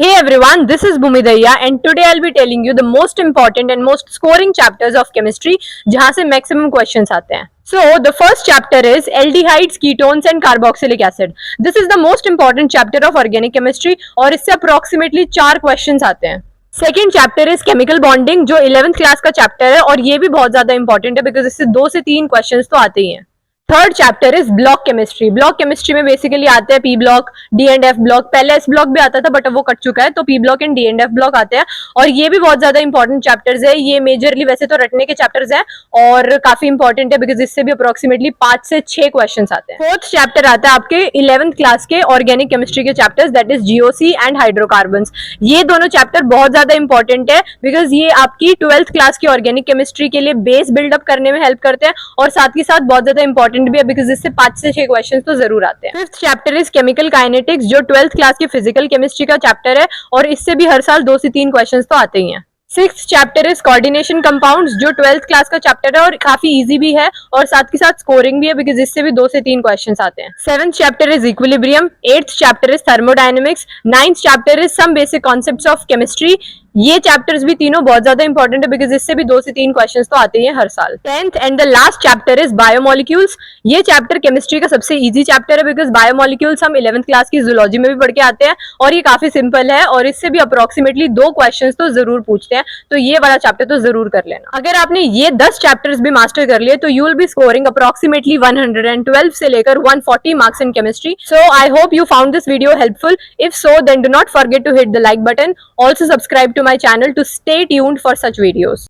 Hey everyone, this is Bhumidaya and today I'll be telling you the most important and most scoring chapters of chemistry जहाँ से maximum questions आते हैं. So the first chapter is aldehydes, ketones and carboxylic acid. This is the most important chapter of organic chemistry और इससे approximately 4 questions आते हैं. Second chapter is chemical bonding जो 11th class का चैप्टर है और ये भी बहुत ज्यादा इंपॉर्टेंट है बिकॉज इससे 2 से 3 क्वेश्चंस तो आते ही हैं. Third chapter is block chemistry. Block chemistry में बेसिकली आते हैं P block, D and F block. पहले एस ब्लॉक भी आता था बट अब वो कट चुका है, तो P block and D and F block आते हैं और ये भी बहुत ज्यादा इंपॉर्टेंट चैप्टर्स है. ये मेजरली वैसे तो रटने के चैप्टर्स हैं और काफी इंपॉर्टेंट है बिकॉज इससे भी अप्रोक्सीमेटली 5 से 6 क्वेश्चन आते हैं. फोर्थ चैप्टर आता है आपके 11th क्लास के ऑर्गेनिक केमिस्ट्री के chapters, that is GOC and hydrocarbons. ये दोनों चैप्टर बहुत ज्यादा इंपॉर्टेंट है बिकॉज ये आपकी 12th क्लास की ऑर्गेनिक केमिस्ट्री के लिए बेस बिल्डअप करने में हेल्प करते हैं और साथ ही साथ बहुत ज्यादा इंपॉर्टेंट भी है बिकॉज इससे 5 से 6 क्वेश्चंस तो जरूर आते हैं. Fifth chapter is chemical kinetics जो 12th क्लास की फिजिकल केमिस्ट्री का चैप्टर है और इससे भी हर साल 2 से 3 क्वेश्चंस तो आते ही हैं. Sixth chapter is coordination compounds जो 12th क्लास का चैप्टर है और काफी इजी भी है और साथ के साथ स्कोरिंग भी है बिकॉज इससे भी 2 से 3 क्वेश्चंस आते हैं. Seventh chapter is equilibrium. Eighth chapter is thermodynamics. Ninth chapter is some basic concepts of chemistry. ये चैप्टर्स भी तीनों बहुत ज्यादा इंपॉर्टेंट है बिकॉज इससे भी 2 से 3 क्वेश्चंस तो आते ही हैं हर साल. 10th and the last chapter is biomolecules. ये चैप्टर केमिस्ट्री का सबसे इजी चैप्टर है बिकॉज बायोमोलिक्यूल्स हम 11th क्लास की जूलॉजी में भी पढ़ के आते हैं और ये काफी सिंपल है और इससे भी अप्रोक्सीमेटली 2 क्वेश्चंस तो जरूर पूछते हैं, तो ये वाला चैप्टर तो जरूर कर लेना. अगर आपने ये 10 चैप्टर्स भी मास्टर कर लिए तो you will be scoring approximately 112 से लेकर 140 marks in chemistry. So I hope you found this video helpful. If so then do not forget to hit the like button. Also subscribe to my channel to stay tuned for such videos.